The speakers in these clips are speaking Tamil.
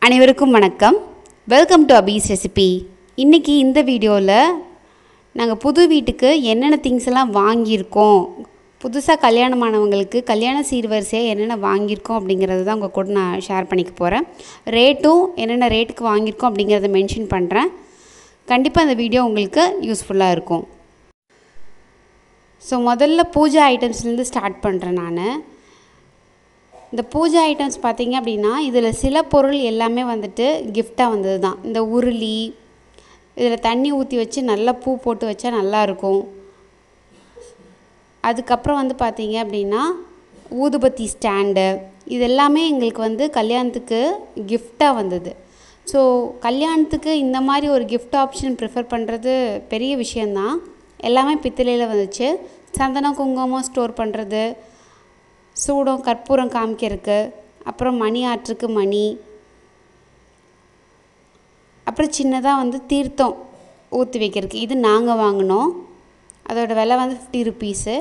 அனைவருக்கும் வணக்கம். Welcome to Abi's recipe. இன்றைக்கி இந்த வீடியோவில் நாங்கள் புது வீட்டுக்கு என்னென்ன திங்ஸ் எல்லாம் வாங்கியிருக்கோம், புதுசாக கல்யாணமானவங்களுக்கு கல்யாண சீர்வரிசையாக என்னென்ன வாங்கியிருக்கோம் அப்படிங்கிறது தான் உங்கள் கூட நான் ஷேர் பண்ணிக்க போகிறேன். ரேட்டும் என்னென்ன ரேட்டுக்கு வாங்கியிருக்கோம் அப்படிங்கிறத மென்ஷன் பண்ணுறேன். கண்டிப்பாக அந்த வீடியோ உங்களுக்கு யூஸ்ஃபுல்லாக இருக்கும். ஸோ முதல்ல பூஜா ஐட்டம்ஸ்லேருந்து ஸ்டார்ட் பண்ணுறேன். நான் இந்த பூஜா ஐட்டம்ஸ் பார்த்திங்க அப்படின்னா இதில் சில பொருள் எல்லாமே வந்துட்டு கிஃப்டாக வந்தது தான். இந்த உருளி, இதில் தண்ணி ஊற்றி வச்சு நல்லா பூ போட்டு வச்சா நல்லாயிருக்கும். அதுக்கப்புறம் வந்து பார்த்திங்க அப்படின்னா ஊதுபத்தி ஸ்டாண்டு, இது எல்லாமே எங்களுக்கு வந்து கல்யாணத்துக்கு கிஃப்டாக வந்தது. ஸோ கல்யாணத்துக்கு இந்த மாதிரி ஒரு கிஃப்ட் ஆப்ஷன் ப்ரிஃபர் பண்ணுறது பெரிய விஷயந்தான். எல்லாமே பித்தளையில் வந்துச்சு. சந்தனம் குங்குமம் ஸ்டோர் பண்ணுறது, சூடம் கற்பூரம் காமிக்கிறதுக்கு, அப்புறம் மணி ஆற்றுக்கு மணி, அப்புறம் சின்னதாக வந்து தீர்த்தம் ஊற்றி வைக்கிறதுக்கு, இது நாங்கள் வாங்கினோம். அதோட விலை வந்து 50 ருபீஸு.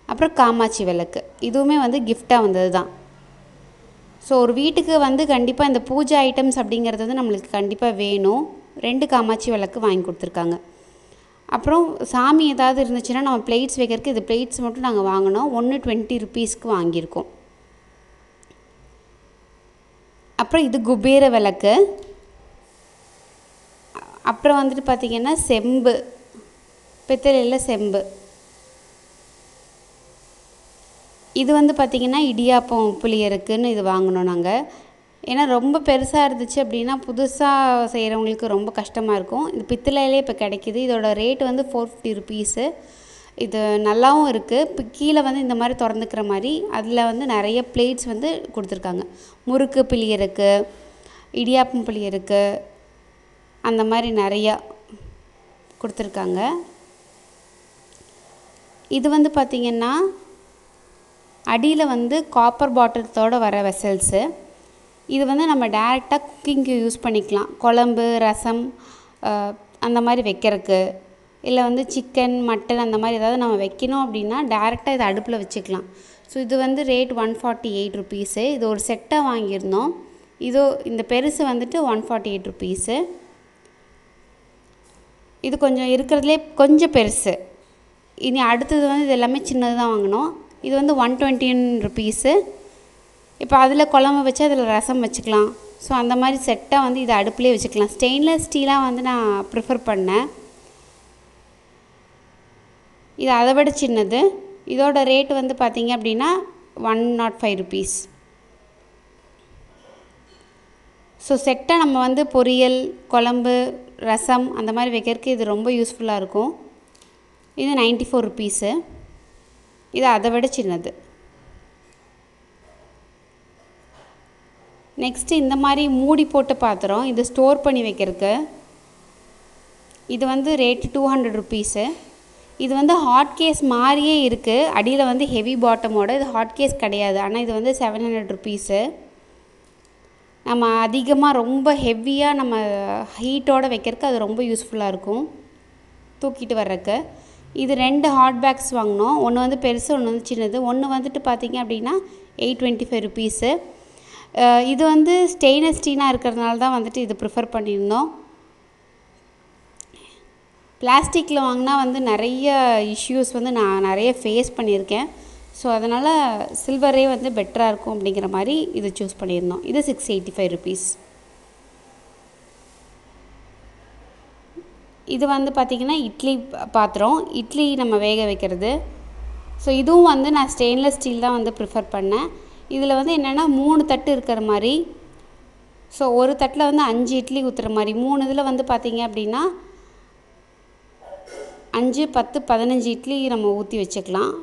அப்புறம் காமாட்சி விளக்கு, இதுவுமே வந்து கிஃப்டாக வந்தது தான். ஸோ ஒரு வீட்டுக்கு வந்து கண்டிப்பாக இந்த பூஜை ஐட்டம்ஸ் அப்படிங்கிறது வந்து நம்மளுக்கு கண்டிப்பாக வேணும். 2 காமாட்சி விளக்கு வாங்கி கொடுத்துருக்காங்க. அப்புறம் சாமி ஏதாவது இருந்துச்சுன்னா நம்ம பிளேட்ஸ் வைக்கிறதுக்கு இது பிளேட்ஸ் மட்டும் நாங்கள் வாங்கினோம். 20 ருபீஸ்க்கு வாங்கியிருக்கோம். அப்புறம் இது குபேர விளக்கு. அப்புறம் வந்துட்டு பார்த்திங்கன்னா செம்பு, பித்தளையில் செம்பு. இது வந்து பார்த்திங்கன்னா இடியாப்பம் புளியறக்குன்னு இது வாங்கினோம் நாங்கள். ஏன்னா ரொம்ப பெருசாக இருந்துச்சு அப்படின்னா புதுசாக செய்கிறவங்களுக்கு ரொம்ப கஷ்டமாக இருக்கும். இது பித்தளையிலே இப்போ கிடைக்கிது. இதோட ரேட் வந்து 450 ருபீஸு. இது நல்லாவும் இருக்குது. இப்போ கீழே வந்து இந்த மாதிரி திறந்துக்கிற மாதிரி அதில் வந்து நிறைய பிளேட்ஸ் வந்து கொடுத்துருக்காங்க. முறுக்கு பிழியறக்கு, இடியாப்பம் பிழியறக்கு, அந்த மாதிரி நிறையா கொடுத்துருக்காங்க. இது வந்து பார்த்திங்கன்னா அடியில் வந்து காப்பர் பாட்டிலத்தோடு வர வெசல்ஸு. இது வந்து நம்ம டேரெக்டாக குக்கிங்க்கு யூஸ் பண்ணிக்கலாம். குழம்பு, ரசம் அந்த மாதிரி வைக்கிறதுக்கு, இல்லை வந்து சிக்கன், மட்டன் அந்த மாதிரி ஏதாவது நம்ம வைக்கணும் அப்படின்னா டேரெக்டாக இதை அடுப்பில் வச்சுக்கலாம். ஸோ இது வந்து ரேட் 148 ருபீஸு. இது ஒரு செட்டாக வாங்கியிருந்தோம். இதோ இந்த பெருசு வந்துட்டு 148 ருபீஸு. இது கொஞ்சம் இருக்கிறதுலே கொஞ்சம் பெருசு. இனி அடுத்தது வந்து இது எல்லாமே சின்னது தான் வாங்கினோம். இது வந்து 120 ருபீஸு. இப்போ அதில் குழம்பு வச்சு அதில் ரசம் வச்சுக்கலாம். ஸோ அந்த மாதிரி செட்டாக வந்து இதை அடுப்புலேயே வச்சுக்கலாம். ஸ்டெயின்லெஸ் ஸ்டீலாக வந்து நான் ப்ரிஃபர் பண்ணேன். இது அதை விட சின்னது. இதோட ரேட் வந்து பார்த்திங்க அப்படின்னா 105 ருபீஸ். ஸோ செட்டாக நம்ம வந்து பொரியல், குழம்பு, ரசம் அந்த மாதிரி வைக்கிறதுக்கு இது ரொம்ப யூஸ்ஃபுல்லாக இருக்கும். இது 94 ருபீஸு. இது அதை விட சின்னது. நெக்ஸ்ட்டு இந்த மாதிரி மூடி போட்ட பாத்திரம், இது ஸ்டோர் பண்ணி வைக்கிறதுக்கு. இது வந்து ரேட்டு 200 ருபீஸு. இது வந்து ஹாட் கேஸ் மாதிரியே இருக்குது. அடியில் வந்து ஹெவி பாட்டமோட, இது ஹாட் கேஸ் கிடையாது. ஆனால் இது வந்து 700 ருபீஸு. நம்ம அதிகமாக ரொம்ப ஹெவியாக நம்ம ஹீட்டோடு வைக்கிறதுக்கு அது ரொம்ப யூஸ்ஃபுல்லாக இருக்கும், தூக்கிட்டு வர்றதுக்கு. இது 2 ஹாட் பேக்ஸ் வாங்கினோம். ஒன்று வந்து பெருசு, ஒன்று வந்து சின்னது. ஒன்று வந்துட்டு பார்த்திங்க அப்படின்னா 825 ருபீஸு. இது வந்து ஸ்டெயின்லெஸ் ஸ்டீலாக இருக்கிறதுனால தான் வந்துட்டு இது ப்ரிஃபர் பண்ணியிருந்தோம். பிளாஸ்டிக்கில் வாங்கினா வந்து நிறைய இஷ்யூஸ் வந்து நான் நிறைய ஃபேஸ் பண்ணியிருக்கேன். ஸோ அதனால் சில்வரே வந்து பெட்டராக இருக்கும் அப்படிங்கிற மாதிரி இது சூஸ் பண்ணியிருந்தோம். இது 685 ருபீஸ். இது வந்து பார்த்திங்கன்னா இட்லி பாத்திரம், இட்லி நம்ம வேக வைக்கிறது. ஸோ இதுவும் வந்து நான் ஸ்டெயின்லெஸ் ஸ்டீல் தான் வந்து ப்ரிஃபர் பண்ணேன். இதில் வந்து என்னென்னா 3 தட்டு இருக்கிற மாதிரி. ஸோ ஒரு தட்டில் வந்து 5 இட்லி ஊற்றுற மாதிரி. 3 இதில் வந்து பார்த்திங்க அப்படின்னா 5, 10, 15 இட்லி நம்ம ஊற்றி வச்சுக்கலாம்.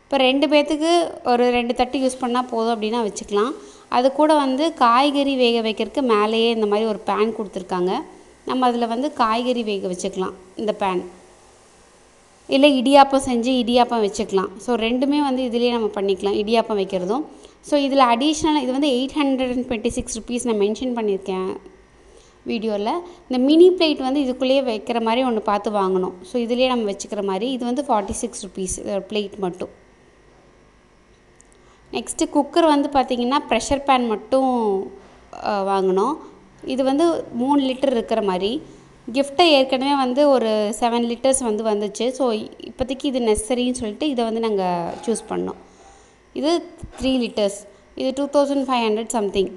இப்போ 2 பேர்த்துக்கு ஒரு 2 தட்டு யூஸ் பண்ணால் போதும் அப்படின்னா வச்சுக்கலாம். அது கூட வந்து காய்கறி வேக வைக்கிறதுக்கு மேலேயே இந்த மாதிரி ஒரு பேன் கொடுத்துருக்காங்க. நம்ம அதில் வந்து காய்கறி வேக வச்சுக்கலாம் இந்த பேன். இல்லை இடியாப்பம் செஞ்சு இடியாப்பம் வச்சுக்கலாம். ஸோ ரெண்டுமே வந்து இதிலே நம்ம பண்ணிக்கலாம், இடியாப்பம் வைக்கிறதும். ஸோ இதில் அடிஷ்னலாக இது வந்து 826 ருபீஸ் நான் மென்ஷன் பண்ணியிருக்கேன் வீடியோவில். இந்த மினி பிளேட் வந்து இதுக்குள்ளேயே வைக்கிற மாதிரி ஒன்று பார்த்து வாங்கணும். ஸோ இதிலே நம்ம வச்சுக்கிற மாதிரி. இது வந்து 46 ருபீஸ் பிளேட் மட்டும். நெக்ஸ்ட்டு குக்கர் வந்து பார்த்திங்கன்னா ப்ரெஷர் பேன் மட்டும் வாங்கினோம். இது வந்து 3 லிட்டர் இருக்கிற மாதிரி. கிஃப்ட்டை ஏற்கனவே வந்து ஒரு 7 லிட்டர்ஸ் வந்து வந்துச்சு. ஸோ இப்போதைக்கு இது நெசசரின்னு சொல்லிட்டு இதை வந்து நாங்கள் சூஸ் பண்ணோம். இது 3 லிட்டர்ஸ். இது 2500 சம்திங்.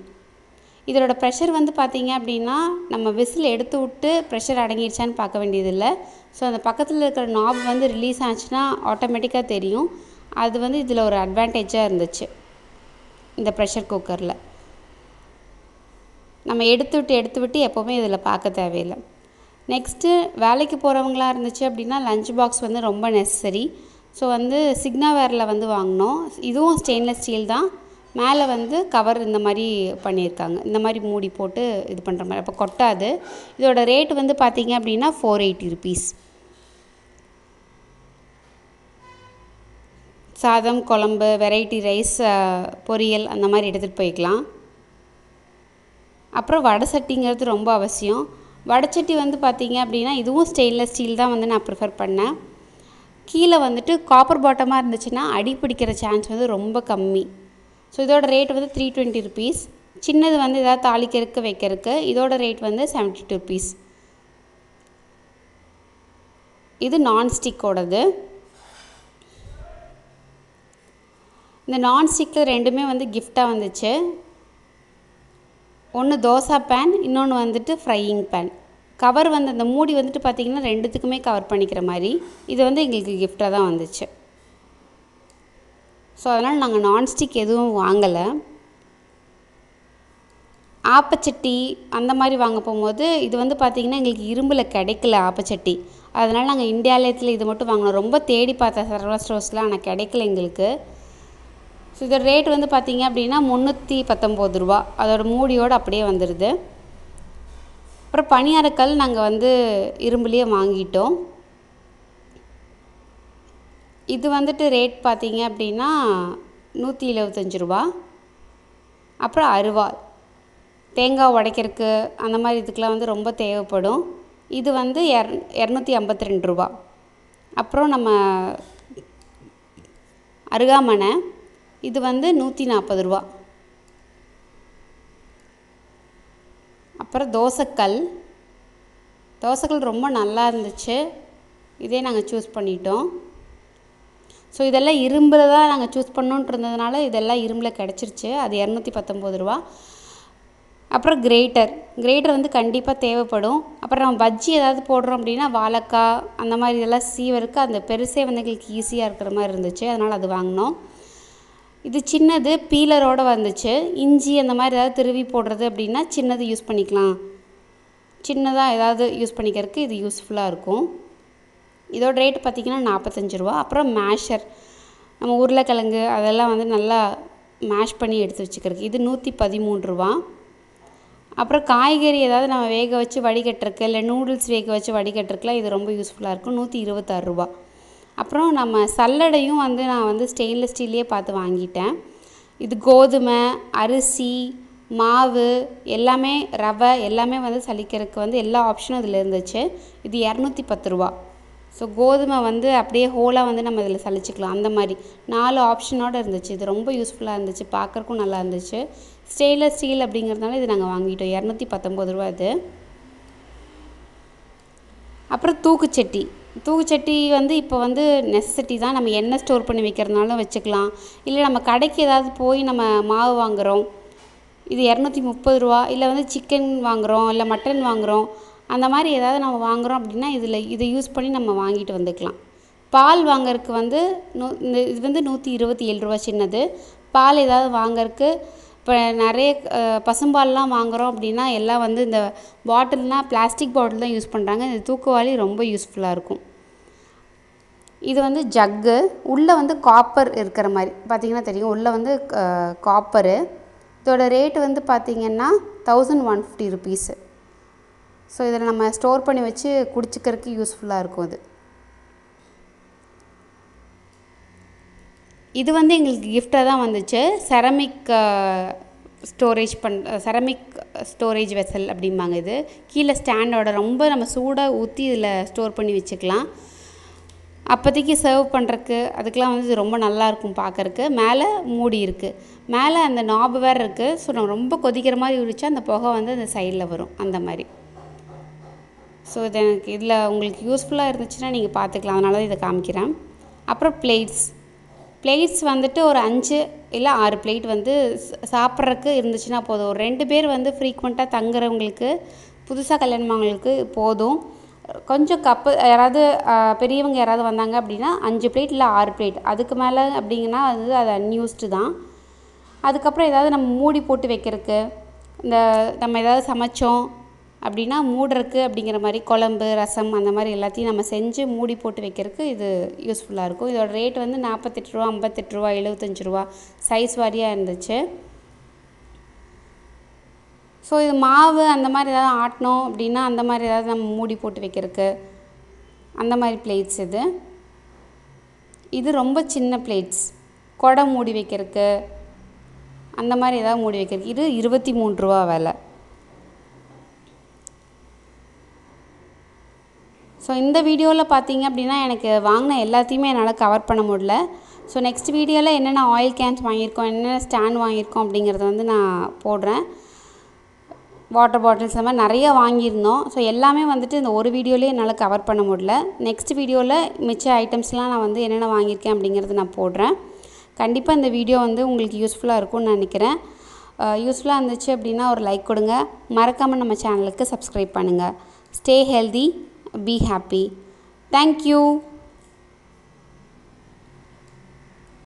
இதோட ப்ரெஷர் வந்து பார்த்திங்க அப்படின்னா நம்ம விசில் எடுத்து விட்டு ப்ரெஷர் அடங்கிடுச்சான்னு பார்க்க வேண்டியதில்லை. ஸோ அந்த பக்கத்தில் இருக்கிற நாப் வந்து ரிலீஸ் ஆச்சுன்னா ஆட்டோமேட்டிக்காக தெரியும். அது வந்து இதில் ஒரு அட்வான்டேஜாக இருந்துச்சு இந்த ப்ரெஷர் குக்கரில். நம்ம எடுத்து விட்டு எப்போவுமே இதில் பார்க்க தேவையில்லை. நெக்ஸ்ட்டு வேலைக்கு போகிறவங்களாக இருந்துச்சு அப்படின்னா லஞ்ச் பாக்ஸ் வந்து ரொம்ப நெசசரி. ஸோ வந்து சிக்னாவேரில் வந்து வாங்கினோம். இதுவும் ஸ்டெயின்லெஸ் ஸ்டீல் தான். மேலே வந்து கவர் இந்த மாதிரி பண்ணியிருக்காங்க, இந்த மாதிரி மூடி போட்டு இது பண்ணுற மாதிரி, அப்போ கொட்டாது. இதோட ரேட் வந்து பார்த்திங்க அப்படின்னா 480 rupees. சாதம், குழம்பு, வெரைட்டி ரைஸ், பொரியல் அந்த மாதிரி எடுத்துகிட்டு போய்க்கலாம். அப்புறம் வடை சட்டிங்கிறது ரொம்ப அவசியம். வடைச்சட்டி வந்து பார்த்திங்க அப்படின்னா இதுவும் ஸ்டெயின்லெஸ் ஸ்டீல் தான் வந்து நான் ப்ரிஃபர் பண்ணேன். கீழே வந்துட்டு காப்பர் பாட்டமாக இருந்துச்சுன்னா அடி பிடிக்கிற சான்ஸ் வந்து ரொம்ப கம்மி. ஸோ இதோட ரேட் வந்து 320 rupees. சின்னது வந்து எதாவது தாளிக்கிறதுக்கு வைக்கிறதுக்கு இதோட ரேட் வந்து 72 rupees. இது நான்ஸ்டிக்கோடது. இந்த நான்ஸ்டிக்கில் ரெண்டுமே வந்து கிஃப்டாக வந்துச்சு. ஒன்று தோசை பேன், இன்னொன்று வந்துட்டு ஃப்ரையிங் பேன். கவர் வந்து அந்த மூடி வந்துட்டு பார்த்திங்கன்னா ரெண்டுத்துக்குமே கவர் பண்ணிக்கிற மாதிரி. இது வந்து எங்களுக்கு கிஃப்டாக தான் வந்துச்சு. ஸோ அதனால் நாங்கள் நான்ஸ்டிக் எதுவும் வாங்கலை. ஆப்பச்சட்டி அந்த மாதிரி வாங்க போகும்போது இது வந்து பார்த்திங்கன்னா எங்களுக்கு இரும்பில் கிடைக்கல ஆப்பச்சட்டி. அதனால் நாங்கள் இந்தியாலயத்தில் இது மட்டும் வாங்கினோம். ரொம்ப தேடி பார்த்தேன் சரவணா ஸ்டோர்ஸில், ஆனால் கிடைக்கல எங்களுக்கு. ஸோ இதோட ரேட் வந்து பார்த்திங்க அப்படின்னா 319 ரூபா. அதோட மூடியோடு அப்படியே வந்துடுது. அப்புறம் பணியாரக்கல் நாங்கள் வந்து இரும்புலேயே வாங்கிட்டோம். இது வந்துட்டு ரேட் பார்த்திங்க அப்படின்னா 175 ரூபா. அப்புறம் அருவாள், தேங்காய் உடைக்கிறதுக்கு அந்த மாதிரி இதுக்கெலாம் வந்து ரொம்ப தேவைப்படும். இது வந்து 252 ரூபா. அப்புறம் நம்ம அருகாமனை, இது வந்து 140 ரூபா. அப்புறம் தோசைக்கல் ரொம்ப நல்லா இருந்துச்சு. இதே நாங்கள் சூஸ் பண்ணிட்டோம். ஸோ இதெல்லாம் இரும்பில் தான் நாங்கள் சூஸ் பண்ணோன்ட்டு இருந்ததுனால இதெல்லாம் இரும்பில் கிடச்சிருச்சு. அது 219 ரூபா. அப்புறம் கிரேட்டர் வந்து கண்டிப்பாக தேவைப்படும். அப்புறம் நம்ம பஜ்ஜி ஏதாவது போடுறோம் அப்படின்னா வாழைக்காய் அந்த மாதிரி இதெல்லாம் சீவருக்கு அந்த பெருசே வந்து எங்களுக்கு ஈஸியாக இருக்கிற மாதிரி இருந்துச்சு. அதனால் அது வாங்கினோம். இது சின்னது பீலரோடு வந்துச்சு. இஞ்சி அந்த மாதிரி ஏதாவது திருவி போடுறது அப்படின்னா சின்னது யூஸ் பண்ணிக்கலாம். சின்னதாக ஏதாவது யூஸ் பண்ணிக்கிறதுக்கு இது யூஸ்ஃபுல்லாக இருக்கும். இதோட ரேட் பார்த்திங்கன்னா 45 ரூபா. அப்புறம் மேஷர், நம்ம உருளைக்கிழங்கு அதெல்லாம் வந்து நல்லா மேஷ் பண்ணி எடுத்து வச்சுக்கிறதுக்கு இது 113 ரூபா. அப்புறம் காய்கறி ஏதாவது நம்ம வேக வச்சு வடிகட்டுறக்கு இல்லை நூடுல்ஸ் வேக வச்சு வடிகட்டுறதுக்குலாம் இது ரொம்ப யூஸ்ஃபுல்லாக இருக்கும். 126 ரூபா. அப்புறம் நம்ம சல்லடையும் வந்து நான் வந்து ஸ்டெயின்லெஸ் ஸ்டீல்லையே பார்த்து வாங்கிட்டேன். இது கோதுமை, அரிசி, மாவு எல்லாமே, ரவை எல்லாமே வந்து சலிக்கிறதுக்கு வந்து எல்லா ஆப்ஷனும் இதில் இருந்துச்சு. இது 210 ரூபா. ஸோ கோதுமை வந்து அப்படியே ஹோலாக வந்து நம்ம இதில் சலிச்சிக்கலாம். அந்த மாதிரி 4 ஆப்ஷனோடு இருந்துச்சு. இது ரொம்ப யூஸ்ஃபுல்லாக இருந்துச்சு, பார்க்குறக்கும் நல்லா இருந்துச்சு. ஸ்டெயின்லெஸ் ஸ்டீல் அப்படிங்கிறதுனால இது நாங்கள் வாங்கிட்டோம். 219 ரூபா இது. அப்புறம் தூக்குச்சட்டி வந்து இப்போ வந்து நெசசிட்டி தான். நம்ம எண்ணெய் ஸ்டோர் பண்ணி வைக்கிறதுனாலும் வச்சுக்கலாம். இல்லை நம்ம கடைக்கு ஏதாவது போய் நம்ம மாவு வாங்குகிறோம், இது 230 ரூபா. இல்லை வந்து சிக்கன் வாங்குகிறோம், இல்லை மட்டன் வாங்குகிறோம், அந்த மாதிரி ஏதாவது நம்ம வாங்குகிறோம் அப்படின்னா இதை யூஸ் பண்ணி நம்ம வாங்கிட்டு வந்துக்கலாம். பால் வாங்கறதுக்கு வந்து இது வந்து 127 ரூபா சின்னது. பால் ஏதாவது வாங்கறதுக்கு இப்போ நிறைய பசும்பால்லாம் வாங்குகிறோம் அப்படின்னா எல்லாம் வந்து இந்த பாட்டில்னால் பிளாஸ்டிக் பாட்டில் தான் யூஸ் பண்ணுறாங்க. இந்த தூக்குவாளி ரொம்ப யூஸ்ஃபுல்லாக இருக்கும். இது வந்து ஜக்கு, உள்ளே வந்து காப்பர் இருக்கிற மாதிரி பார்த்திங்கன்னா தெரியும். உள்ளே வந்து காப்பரு. இதோட ரேட்டு வந்து பார்த்திங்கன்னா 1150 rupees. ஸோ இதில் நம்ம ஸ்டோர் பண்ணி வச்சு குடிச்சிக்கிறதுக்கு யூஸ்ஃபுல்லாக இருக்கும். இது வந்து எங்களுக்கு கிஃப்டாக தான் வந்துச்சு. செரமிக் ஸ்டோரேஜ் வெசல் அப்படிம்பாங்க. இது கீழே ஸ்டாண்டோட ரொம்ப நம்ம சூடாக ஊற்றி இதில் ஸ்டோர் பண்ணி வச்சுக்கலாம். அப்போதைக்கு சர்வ் பண்ணுறக்கு அதுக்கெலாம் வந்து இது ரொம்ப நல்லாயிருக்கும் பார்க்கறக்கு. மேலே மூடி இருக்குது, மேலே அந்த நாபு வேறு இருக்குது. ஸோ நம்ம ரொம்ப கொதிக்கிற மாதிரி உரிச்சா அந்த புகை வந்து அந்த சைடில் வரும் அந்த மாதிரி. ஸோ இது எனக்கு இதில் உங்களுக்கு யூஸ்ஃபுல்லாக இருந்துச்சுன்னா நீங்கள் பார்த்துக்கலாம், அதனால தான் இதை காமிக்கிறேன். அப்புறம் பிளேட்ஸ் வந்துட்டு ஒரு 5 இல்லை 6 பிளேட் வந்து சாப்பிட்றதுக்கு இருந்துச்சுன்னா போதும். ஒரு 2 பேர் வந்து ஃப்ரீக்வெண்ட்டாக தங்குறவங்களுக்கு, புதுசாக கல்யாணமானவங்களுக்கு போதும். கொஞ்சம் கப்பு யாராவது பெரியவங்க யாராவது வந்தாங்க அப்படின்னா 5 பிளேட் இல்லை 6 பிளேட், அதுக்கு மேலே அப்படிங்கன்னா வந்து அது அன்யூஸ்டு தான். அதுக்கப்புறம் ஏதாவது நம்ம மூடி போட்டு வைக்கிறதுக்கு, இந்த நம்ம ஏதாவது சமைச்சோம் அப்படின்னா மூடுறதுக்கு அப்படிங்கிற மாதிரி குழம்பு ரசம் அந்த மாதிரி எல்லாத்தையும் நம்ம செஞ்சு மூடி போட்டு வைக்கிறதுக்கு இது யூஸ்ஃபுல்லாக இருக்கும். இதோட ரேட் வந்து 48 ரூபா, 58 ரூபா, 75 ரூபா சைஸ் வாரியாக இருந்துச்சு. ஸோ இது மாவு அந்த மாதிரி ஏதாவது ஆட்டணும் அப்படின்னா அந்த மாதிரி ஏதாவது நம்ம மூடி போட்டு வைக்கிறதுக்கு அந்த மாதிரி பிளேட்ஸ் இது ரொம்ப சின்ன பிளேட்ஸ், கொடை மூடி வைக்கிறதுக்கு அந்த மாதிரி ஏதாவது மூடி வைக்கிறதுக்கு. இது 23 ரூபா விலை. ஸோ இந்த வீடியோவில் பார்த்தீங்க அப்படின்னா எனக்கு வாங்கின எல்லாத்தையுமே என்னால் கவர் பண்ண முடியல. ஸோ நெக்ஸ்ட் வீடியோவில் என்னென்ன ஆயில் கேன்ஸ் வாங்கியிருக்கோம், என்னென்ன ஸ்டாண்ட் வாங்கியிருக்கோம் அப்படிங்கிறத வந்து நான் போடுறேன். வாட்டர் பாட்டில்ஸ் அந்த மாதிரி நிறைய வாங்கியிருந்தோம். ஸோ எல்லாமே வந்துட்டு இந்த ஒரு வீடியோலேயே என்னால் கவர் பண்ண முடியல. நெக்ஸ்ட் வீடியோவில் மிச்ச ஐட்டம்ஸ்லாம் நான் வந்து என்னென்ன வாங்கியிருக்கேன் அப்படிங்கிறது நான் போடுறேன். கண்டிப்பாக இந்த வீடியோ வந்து உங்களுக்கு யூஸ்ஃபுல்லாக இருக்கும்னு நான் நினைக்கிறேன். யூஸ்ஃபுல்லாக இருந்துச்சு அப்படின்னா ஒரு லைக் கொடுங்க, மறக்காமல் நம்ம சேனலுக்கு சப்ஸ்கிரைப் பண்ணுங்கள். Stay healthy, be happy. Thank you.